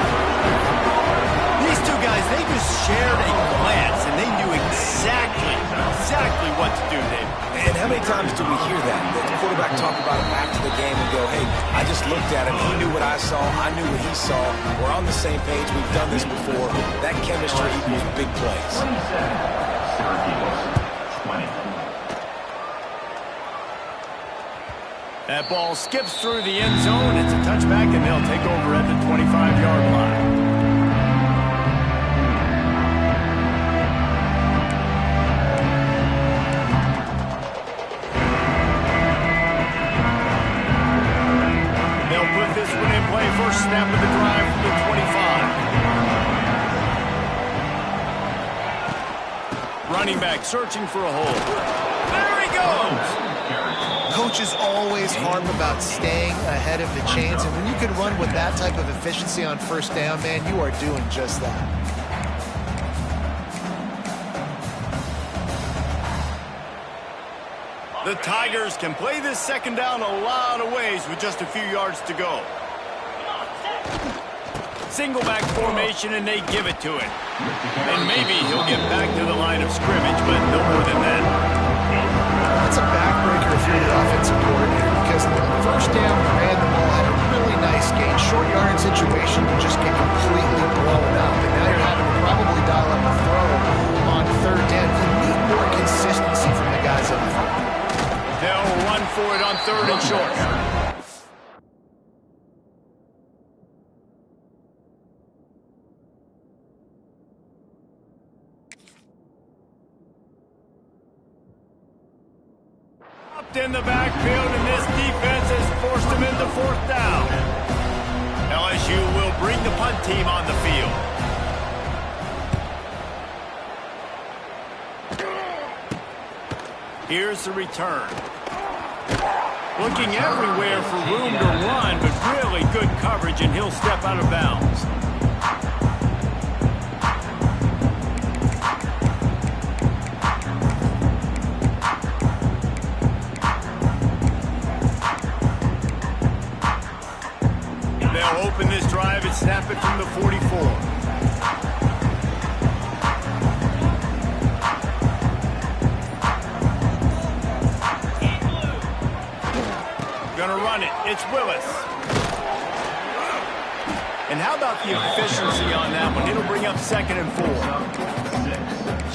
These two guys, they just shared a glance, and they knew exactly what to do, David. And how many times do we hear that? The quarterback talk about it after the game and go, hey, I just looked at him. He knew what I saw. I knew what he saw. We're on the same page. We've done this before. That chemistry equals big plays. 20. That ball skips through the end zone. It's a touchback, and they'll take over at the 25-yard line. This one in play, first snap of the drive from the 25. Running back searching for a hole. There he goes! Coaches always harp about staying ahead of the chains, and when you can run with that type of efficiency on 1st down, man, you are doing just that. The Tigers can play this 2nd down a lot of ways with just a few yards to go. Single back formation, and they give it to him. And maybe he'll get back to the line of scrimmage, but no more than that. That's a backbreaker if you're the offensive coordinator, because on 1st down, you ran the ball at a really nice gain. Short yardage situation, you just get completely blown up. And now you're having to probably dial up a throw on 3rd down. You need more consistency from the guys up front. They'll run for it on 3rd and short. Up in the backfield, and this defense has forced him into 4th down. LSU will bring the punt team on the field. Here's the return. Looking everywhere for room to run, but really good coverage, and he'll step out of bounds. They'll open this drive and snap it from the 44. Gonna run it. It's Willis. And how about the efficiency on that one? It'll bring up 2nd and 4.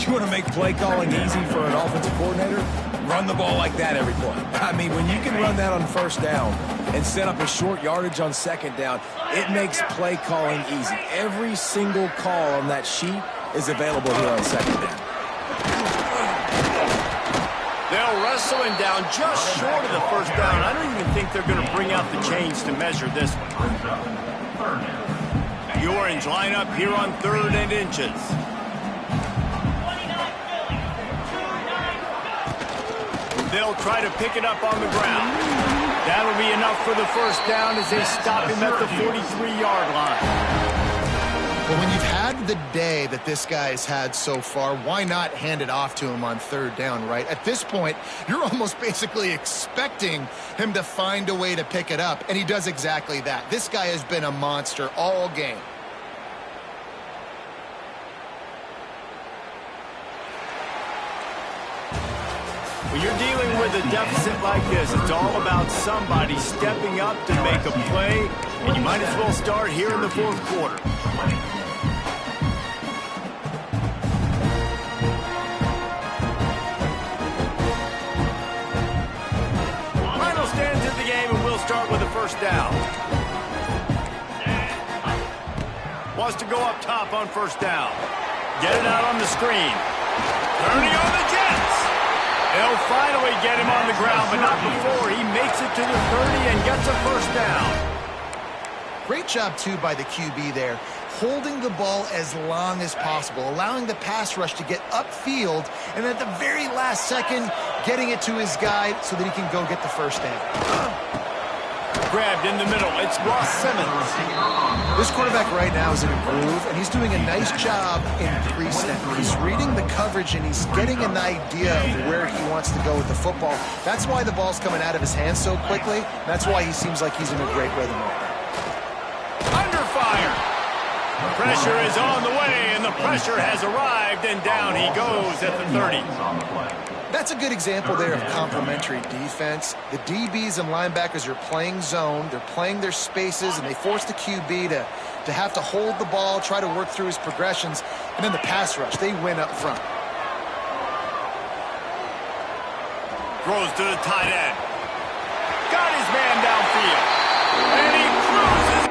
You want to make play calling easy for an offensive coordinator? Run the ball like that every play. I mean, when you can run that on first down and set up a short yardage on second down, it makes play calling easy. Every single call on that sheet is available here on second down. They'll wrestle him down just short of the first down. I don't even think they're going to bring out the chains to measure this one. The Orange line up here on 3rd and inches. They'll try to pick it up on the ground. That'll be enough for the first down as they stop him at the 43-yard line. But when you've had the day that this guy's had so far, why not hand it off to him on 3rd down, right? At this point, you're almost basically expecting him to find a way to pick it up, and he does exactly that. This guy has been a monster all game. When you're dealing with a deficit like this, it's all about somebody stepping up to make a play, and you might as well start here in the 4th quarter. Final stands in the game, and we'll start with a first down. Wants to go up top on first down. Get it out on the screen. Turning on the Jets. They'll finally get him on the ground, but not before he makes it to the 30 and gets a first down. Great job, too, by the QB there, holding the ball as long as possible, allowing the pass rush to get upfield, and at the very last second, getting it to his guy so that he can go get the first down. Grabbed in the middle. It's Ross Simmons. This quarterback right now is in a groove, and he's doing a nice job in pre-snap. He's reading the coverage, and he's getting an idea of where he wants to go with the football. That's why the ball's coming out of his hands so quickly. That's why he seems like he's in a great rhythm right now. Under fire. Pressure is on the way, and the pressure has arrived, and down he goes at the 30. That's a good example there of complementary defense. The DBs and linebackers are playing zone, they're playing their spaces, and they force the QB to have to hold the ball, try to work through his progressions, and then the pass rush, they win up front. Throws to the tight end. Got his man downfield. And he cruises.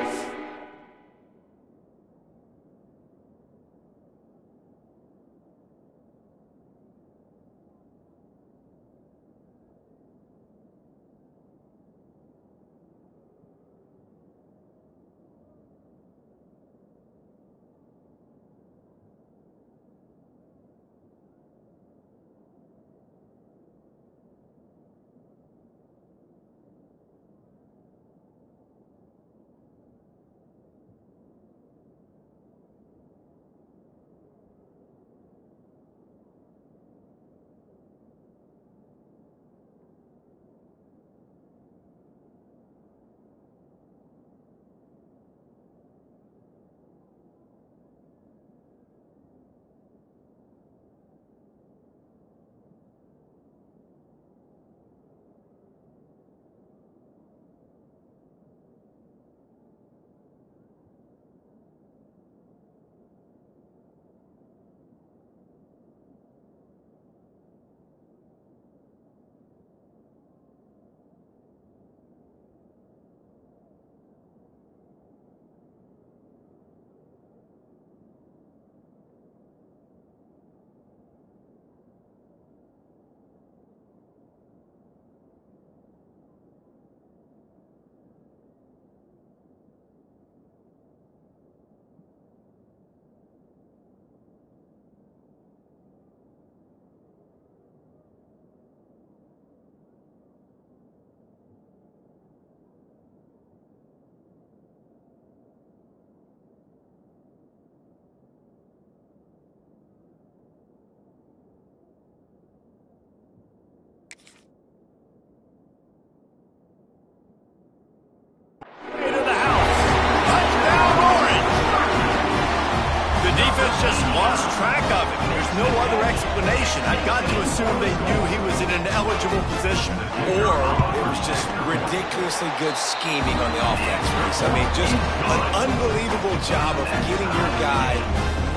I've got to assume they knew he was in an eligible position. Or it was just ridiculously good scheming on the offense, Reese. I mean, just an unbelievable job of getting your guy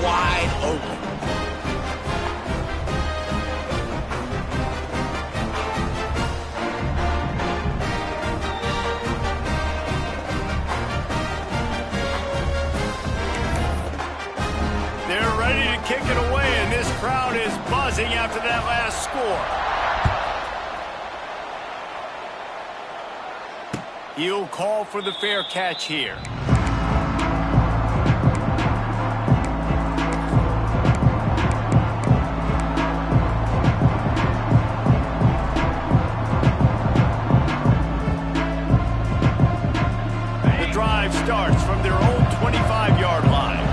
wide open. They're ready to kick it away, and this crowd is buzzing after that last score. He'll call for the fair catch here. The drive starts from their own 25-yard line.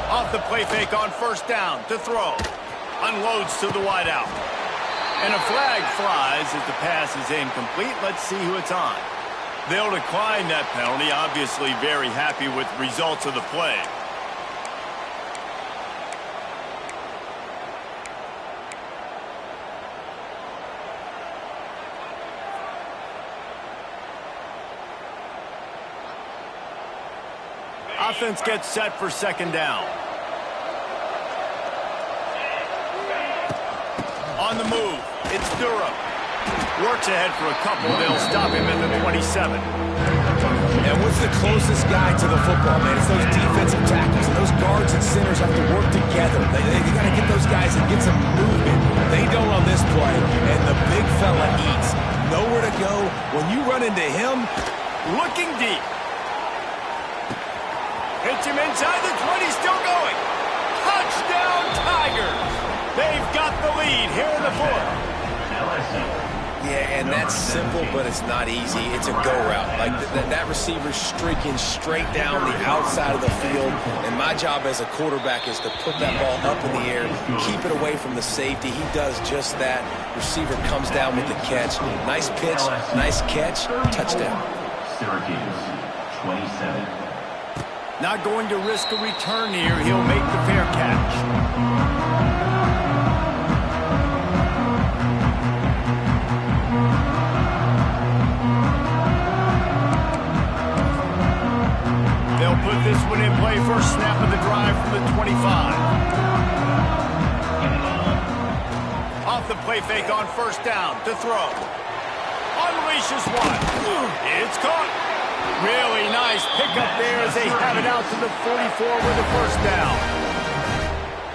Off the play fake on first down to throw. Unloads to the wideout. And a flag flies as the pass is incomplete. Let's see who it's on. They'll decline that penalty. Obviously very happy with the results of the play. Offense gets set for second down. On the move, it's Durham. Works ahead for a couple. They'll stop him at the 27. And what's the closest guy to the football, man? It's those defensive tackles. And those guards and centers have to work together. You got to get those guys and get some movement. They don't on this play, and the big fella eats. Nowhere to go. When you run into him, Looking deep. Hits him inside the 20, still going. Touchdown, Tigers. They've got the lead here in the fourth. yeah, and that's simple, but it's not easy. It's a go route. Like that receiver's streaking straight down the outside of the field, and my job as a quarterback is to put that ball up in the air, keep it away from the safety. He does just that. Receiver comes down with the catch. Nice pitch, nice catch, touchdown. Syracuse, 27. Not going to risk a return here. He'll make the fair catch. They'll put this one in play. First snap of the drive from the 25. Off the play fake on first down to throw. Unleashes one. It's caught. Really nice pickup there as they have it out to the 44 with a first down.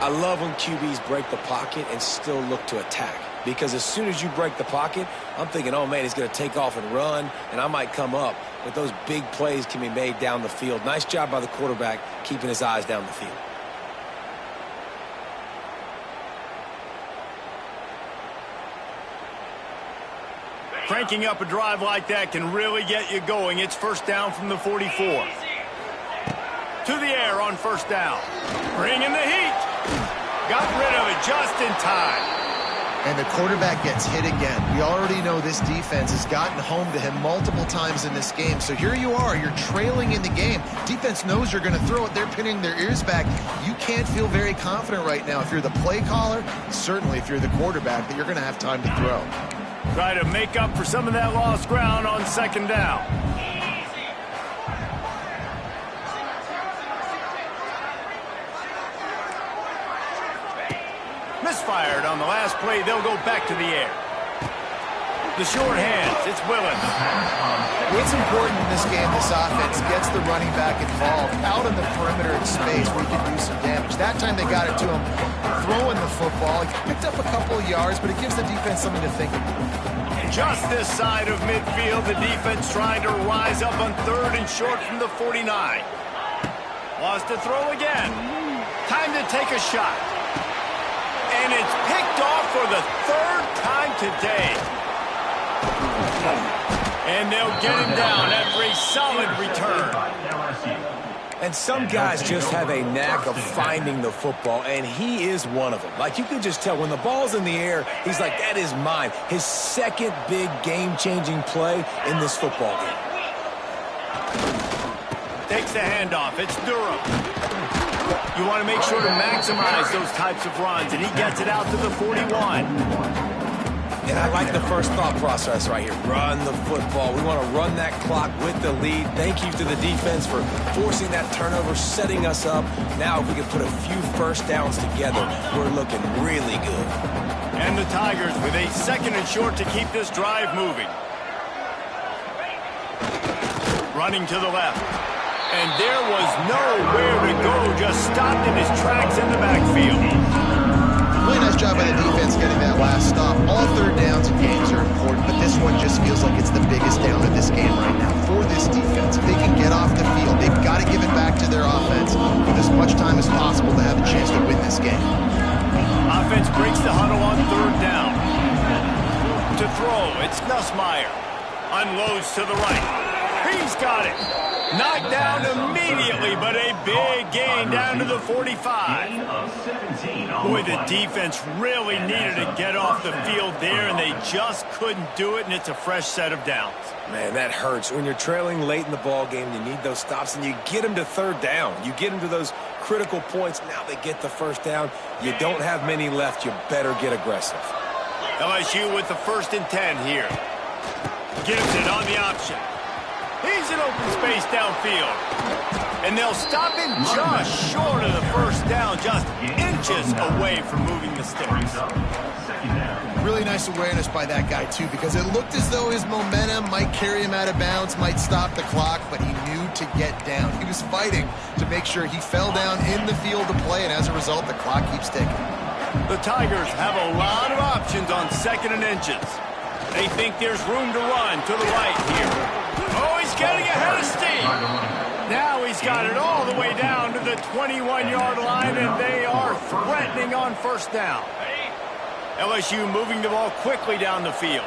I love when QBs break the pocket and still look to attack. Because as soon as you break the pocket, I'm thinking, oh, man, he's going to take off and run, and I might come up. But those big plays can be made down the field. Nice job by the quarterback keeping his eyes down the field. Cranking up a drive like that can really get you going. It's first down from the 44. To the air on first down. Bringing the heat. Got rid of it just in time. And the quarterback gets hit again. We already know this defense has gotten home to him multiple times in this game. So here you are. You're trailing in the game. Defense knows you're going to throw it. They're pinning their ears back. You can't feel very confident right now. If you're the play caller, certainly if you're the quarterback, that you're going to have time to throw. Try to make up for some of that lost ground on second down. Misfired on the last play. They'll go back to the air. The short hands. It's Willis. What's important in this game, this offense gets the running back involved out in the perimeter in space where he can do some damage. That time they got it to him throwing the football. He picked up a couple of yards, but it gives the defense something to think about. Just this side of midfield, the defense trying to rise up on third and short from the 49. Wants to throw again. Time to take a shot. And it's picked off for the third time today. And they'll get him down after a solid return. And some guys just have a knack of finding the football, and he is one of them. Like, you can just tell when the ball's in the air, he's like, that is mine. His second big game-changing play in this football game. Takes the handoff. It's Durham. You want to make sure to maximize those types of runs, and he gets it out to the 41. And I like the first thought process right here. Run the football. We want to run that clock with the lead. Thank you to the defense for forcing that turnover, setting us up. Now if we can put a few first downs together, we're looking really good. And the Tigers with a 2nd and short to keep this drive moving. Running to the left. And there was nowhere to go. Just stopped in his tracks in the backfield. Really nice job by the defense getting that last stop. All 3rd downs in games are important, but this one just feels like it's the biggest down of this game right now. For this defense, if they can get off the field, they've got to give it back to their offense with as much time as possible to have a chance to win this game. Offense breaks the huddle on 3rd down. To throw, it's Nussmeier. Unloads to the right. He's got it. Knocked down immediately, but a big gain down to the 45. Boy, the defense really needed to get off the field there, and they just couldn't do it, and it's a fresh set of downs. Man, that hurts. When you're trailing late in the ball game, you need those stops, and you get them to 3rd down. You get them to those critical points. Now they get the 1st down. You don't have many left. You better get aggressive. LSU with the 1st and 10 here. Gives it on the option. He's in open space downfield. And they'll stop him just short of the 1st down, just inches away from moving the sticks. Really nice awareness by that guy, too, because it looked as though his momentum might carry him out of bounds, might stop the clock, but he knew to get down. He was fighting to make sure he fell down in the field to play, and as a result, the clock keeps ticking. The Tigers have a lot of options on 2nd and inches. They think there's room to run to the right here. Oh, he's getting ahead of steam. Now he's got it all the way down to the 21-yard line, and they are threatening on 1st down. LSU moving the ball quickly down the field.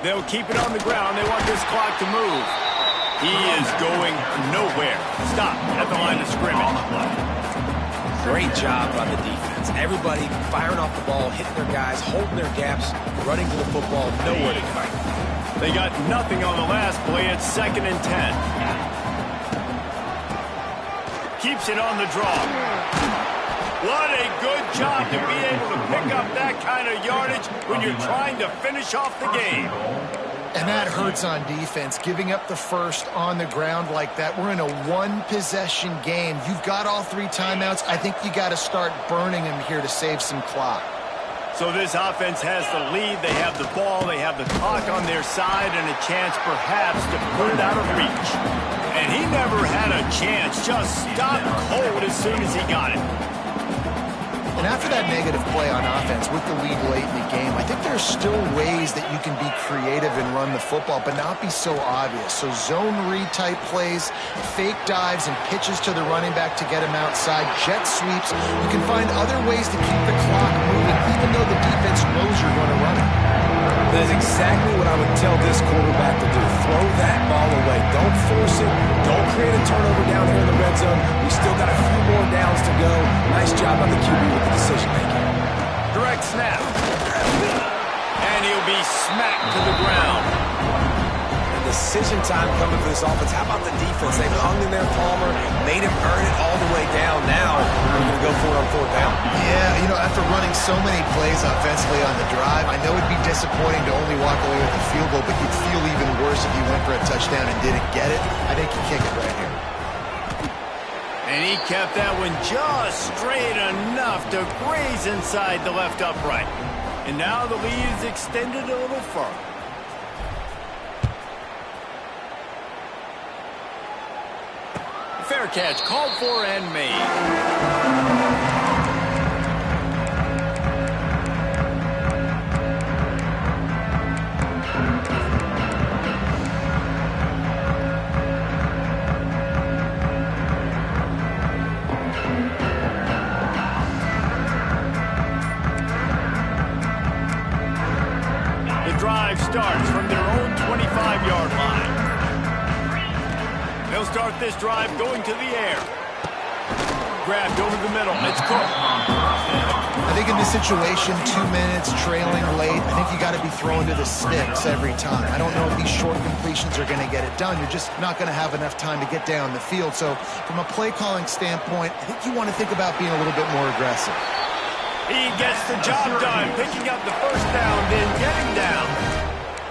They'll keep it on the ground. They want this clock to move. He is going nowhere. Stop at the line of scrimmage. Great job by the defense. Everybody firing off the ball, hitting their guys, holding their gaps, running to the football, nowhere to go. They got nothing on the last play. It's 2nd and 10. Keeps it on the draw. What a good job to be able to pick up that kind of yardage when you're trying to finish off the game. And that hurts on defense, giving up the 1st on the ground like that. We're in a 1-possession game. You've got all 3 timeouts. I think you got to start burning them here to save some clock. So this offense has the lead. They have the ball. They have the clock on their side and a chance perhaps to put it out of reach. And he never had a chance. Just stopped cold as soon as he got it. And after that negative play on offense with the lead late in the game, I think there's still ways that you can be creative and run the football, but not be so obvious. So zone read type plays, fake dives, and pitches to the running back to get him outside, jet sweeps. You can find other ways to keep the clock moving, even though the defense knows you're going to run it. That is exactly what I would tell this quarterback to do. Throw that ball away. Don't force it. Don't create a turnover down here in the red zone. We still got a few more downs to go. Nice job on the QB with the decision making. Direct snap. And he'll be smacked to the ground. Decision time coming for this offense. How about the defense? They've hung in there, Palmer, made him earn it all the way down. Now we're going to go for it on 4th down. Yeah, you know, after running so many plays offensively on the drive, I know it'd be disappointing to only walk away with a field goal, but you'd feel even worse if you went for a touchdown and didn't get it. I think you kick it right here. And he kept that one just straight enough to graze inside the left upright. And now the lead is extended a little further. Fair catch called for and made. The drive starts from their own 25-yard line. They'll start this drive going to the air. Grabbed over the middle. It's Cook. I think in this situation, 2 minutes, trailing late, I think you got to be throwing to the sticks every time. I don't know if these short completions are going to get it done. You're just not going to have enough time to get down the field. So from a play calling standpoint, I think you want to think about being a little bit more aggressive. He gets the job done, picking up the first down, then getting down.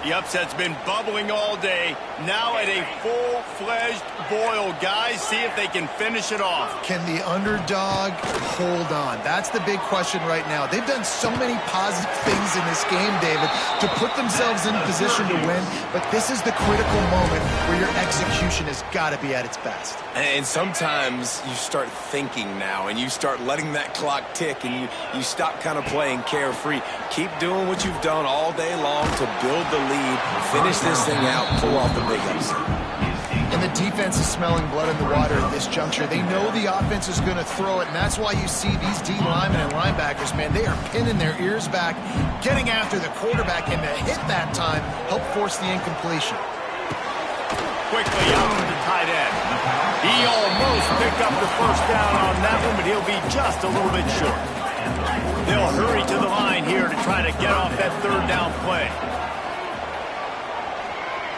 The upset's been bubbling all day. Now at a full-fledged boil. Guys, see if they can finish it off. Can the underdog hold on? That's the big question right now. They've done so many positive things in this game, David, to put themselves in position to win, but this is the critical moment where your execution has got to be at its best. And sometimes you start thinking now, and you start letting that clock tick, and you stop kind of playing carefree. Keep doing what you've done all day long to build the lead, finish this thing out, pull off the big upset. And the defense is smelling blood in the water at this juncture. They know the offense is going to throw it, and that's why you see these D linemen and linebackers, man, they are pinning their ears back, getting after the quarterback, and the hit that time help force the incompletion. Quickly out to the tight end. He almost picked up the first down on that one, but he'll be just a little bit short. They'll hurry to the line here to try to get off that third down play.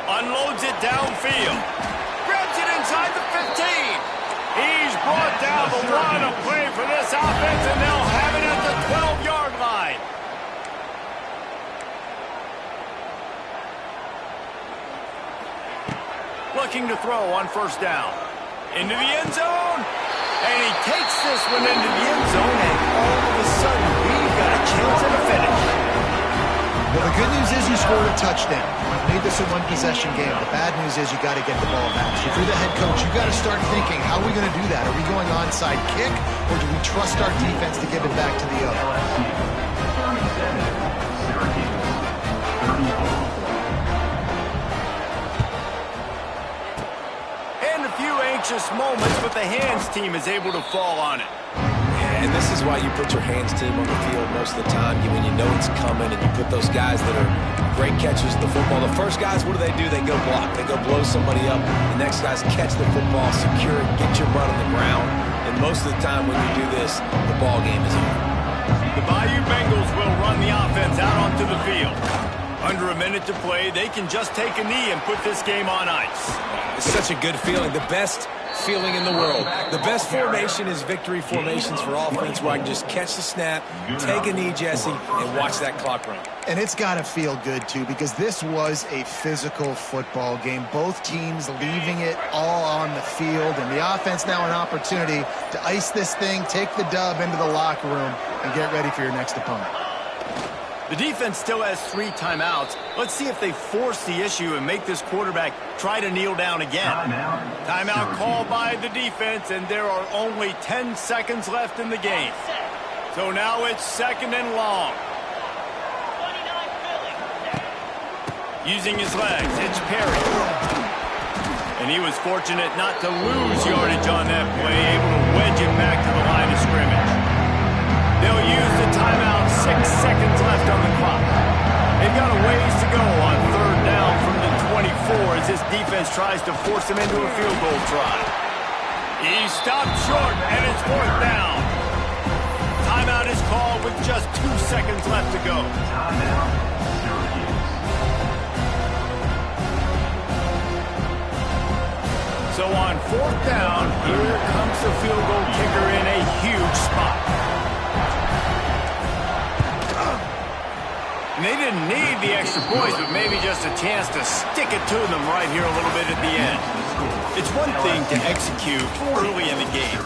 Unloads it downfield. Grabs it inside the 15. He's brought down the line of play for this offense, and they'll have it at the 12-yard line. Looking to throw on first down. Into the end zone. And he takes this one into the end zone, and all of a sudden, we've got a chance at a finish. Well, the good news is you scored a touchdown. You made this a one-possession game. The bad news is you got to get the ball back. So if you're the head coach, you got to start thinking, how are we going to do that? Are we going onside kick, or do we trust our defense to give it back to the other? And a few anxious moments, but the hands team is able to fall on it. And this is why you put your hands team on the field most of the time when you know it's coming, and you put those guys that are great catchers of the football. The first guys, what do? They go block. They go blow somebody up. The next guys catch the football, secure it, get your butt on the ground. And most of the time when you do this, the ball game is over. The Bayou Bengals will run the offense out onto the field. Under a minute to play, they can just take a knee and put this game on ice. It's such a good feeling. The best feeling in the world. The best formation is victory formations for offense, where I can just catch the snap, take a knee, Jesse, and watch that clock run. And it's got to feel good, too, because this was a physical football game. Both teams leaving it all on the field, and the offense now an opportunity to ice this thing, take the dub into the locker room, and get ready for your next opponent. The defense still has 3 timeouts. Let's see if they force the issue and make this quarterback try to kneel down again. Timeout called by the defense, and there are only 10 seconds left in the game. So now it's second and long. Using his legs, it's Perry. And he was fortunate not to lose yardage on that play, able to wedge it back to the line of scrimmage. They'll use the timeout, 6 seconds left on the clock. They've got a ways to go on third down from the 24 as this defense tries to force him into a field goal try. He stopped short, and it's fourth down. Timeout is called with just 2 seconds left to go. So on fourth down, here comes the field goal kicker in a huge spot. And they didn't need the extra points, but maybe just a chance to stick it to them right here a little bit at the end. It's one thing to execute early in the game,